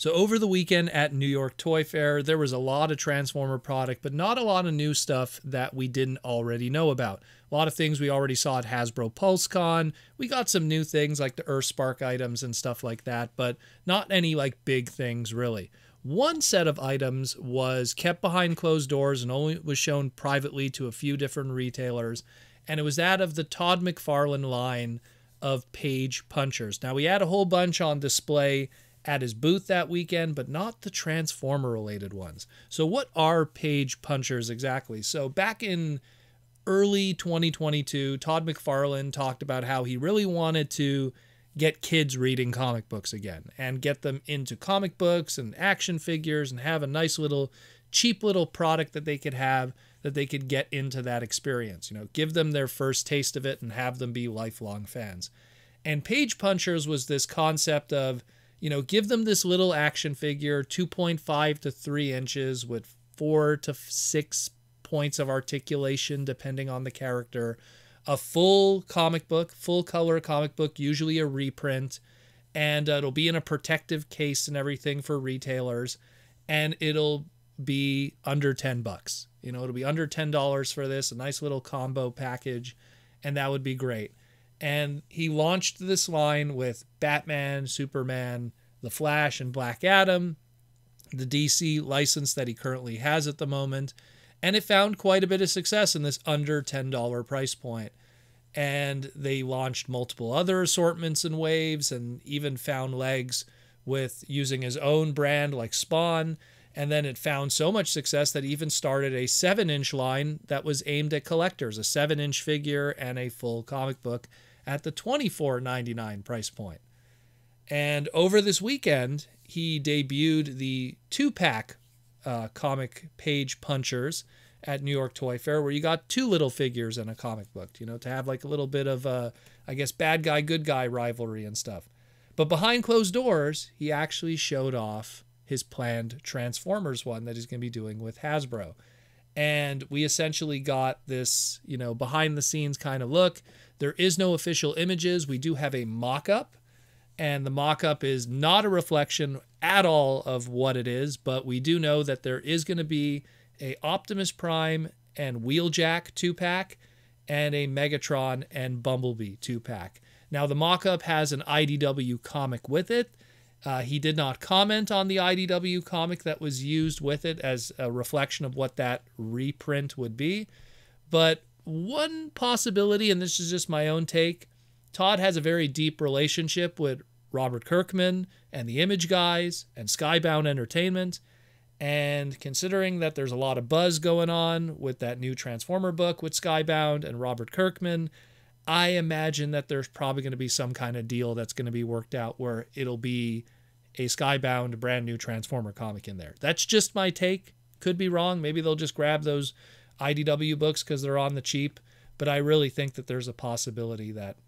So over the weekend at New York Toy Fair, there was a lot of Transformer product, but not a lot of new stuff that we didn't already know about. A lot of things we already saw at Hasbro PulseCon. We got some new things like the Earthspark items and stuff like that, but not any like big things really. One set of items was kept behind closed doors and only was shown privately to a few different retailers, and it was that of the Todd McFarlane line of page punchers. Now, we had a whole bunch on display at his booth that weekend, but not the Transformer-related ones. So what are page punchers exactly? So back in early 2022, Todd McFarlane talked about how he really wanted to get kids reading comic books again and get them into comic books and action figures and have a nice little, cheap little product that they could have that they could get into that experience. You know, give them their first taste of it and have them be lifelong fans. And page punchers was this concept of, you know, give them this little action figure, 2.5 to 3 inches with 4 to 6 points of articulation, depending on the character, a full comic book, full color comic book, usually a reprint, and it'll be in a protective case and everything for retailers, and it'll be under $10. You know, it'll be under $10 for this, a nice little combo package, and that would be great. And he launched this line with Batman, Superman, The Flash, and Black Adam, the DC license that he currently has at the moment. And it found quite a bit of success in this under $10 price point. And they launched multiple other assortments and waves and even found legs with using his own brand like Spawn. And then it found so much success that it even started a 7-inch line that was aimed at collectors, a 7-inch figure and a full comic book at the $24.99 price point. And over this weekend, he debuted the 2-pack comic page punchers at New York Toy Fair, where you got 2 little figures and a comic book, you know, to have like a little bit of, I guess, bad guy, good guy rivalry and stuff. But behind closed doors, he actually showed off his planned Transformers one that he's going to be doing with Hasbro. And we essentially got this, you know, behind the scenes kind of look. There is no official images. We do have a mock-up, and the mock-up is not a reflection at all of what it is, but we do know that there is going to be a Optimus Prime and Wheeljack 2-pack and a Megatron and Bumblebee 2-pack. Now, the mock-up has an IDW comic with it. He did not comment on the IDW comic that was used with it as a reflection of what that reprint would be. But one possibility, and this is just my own take, Todd has a very deep relationship with Robert Kirkman and the Image guys and Skybound Entertainment. And considering that there's a lot of buzz going on with that new Transformer book with Skybound and Robert Kirkman, I imagine that there's probably going to be some kind of deal that's going to be worked out where it'll be a Skybound brand new Transformer comic in there. That's just my take. Could be wrong. Maybe they'll just grab those IDW books because they're on the cheap. But I really think that there's a possibility that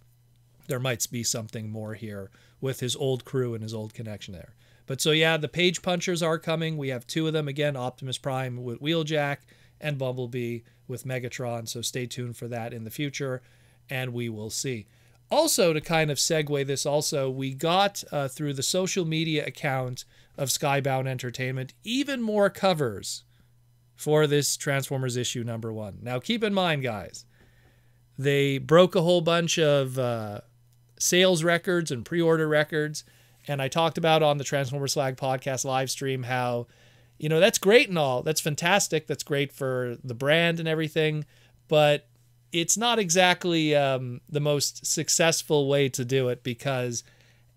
there might be something more here with his old crew and his old connection there. But so yeah, the page punchers are coming. We have 2 of them. Again, Optimus Prime with Wheeljack and Bumblebee with Megatron. So stay tuned for that in the future, and we will see. Also, to kind of segue this also, we got through the social media account of Skybound Entertainment even more covers for this Transformers issue #1. Now, keep in mind, guys, they broke a whole bunch of sales records and pre-order records, and I talked about on the Transformer Slag podcast live stream how, you know, that's great and all. That's fantastic. That's great for the brand and everything, but it's not exactly the most successful way to do it, because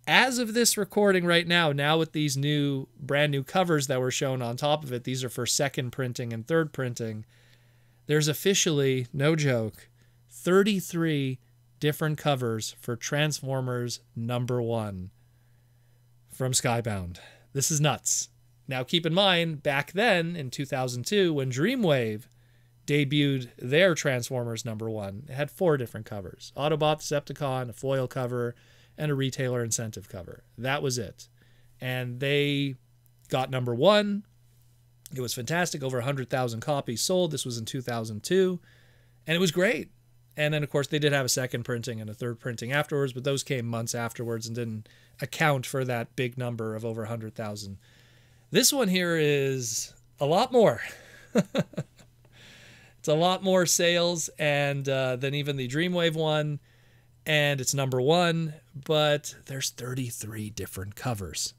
as of this recording right now with these brand new covers that were shown on top of it, these are for 2nd printing and 3rd printing, there's officially, no joke, 33 different covers for Transformers #1 from Skybound. This is nuts. Now keep in mind, back then in 2002, when Dreamwave debuted their Transformers #1, it had 4 different covers. Autobot, Decepticon, a foil cover, and a retailer incentive cover. That was it. And they got #1. It was fantastic. Over 100,000 copies sold. This was in 2002. And it was great. And then, of course, they did have a second printing and a third printing afterwards, but those came months afterwards and didn't account for that big number of over 100,000. This one here is a lot more. It's a lot more sales and than even the Dreamwave one, and it's number one, but there's 33 different covers.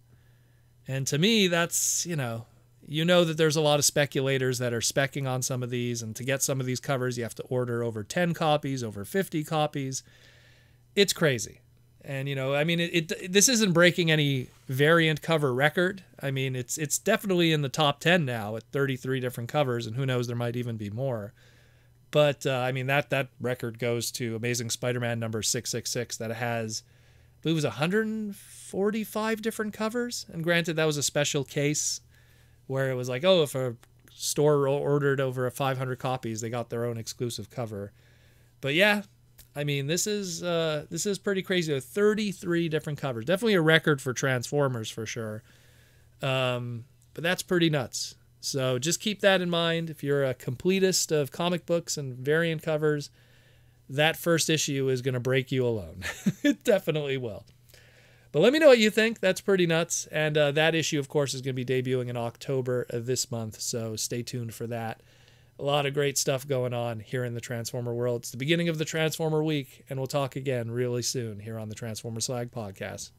And to me, that's, you know that there's a lot of speculators that are speccing on some of these, and to get some of these covers, you have to order over 10 copies, over 50 copies. It's crazy. And, I mean, this isn't breaking any variant cover record. I mean, it's definitely in the top 10 now at 33 different covers, and who knows, there might even be more. But, I mean, that record goes to Amazing Spider-Man number 666 that has, I believe it was 145 different covers. And granted, that was a special case where it was like, oh, if a store ordered over 500 copies, they got their own exclusive cover. But yeah, I mean, this is pretty crazy. 33 different covers. Definitely a record for Transformers for sure. But that's pretty nuts. So just keep that in mind. If you're a completist of comic books and variant covers, that first issue is going to break you alone. It definitely will. But let me know what you think. That's pretty nuts. And that issue, of course, is going to be debuting in October of this month. So stay tuned for that. A lot of great stuff going on here in the Transformer world. It's the beginning of the Transformer week, and we'll talk again really soon here on the Transformer Slag podcast.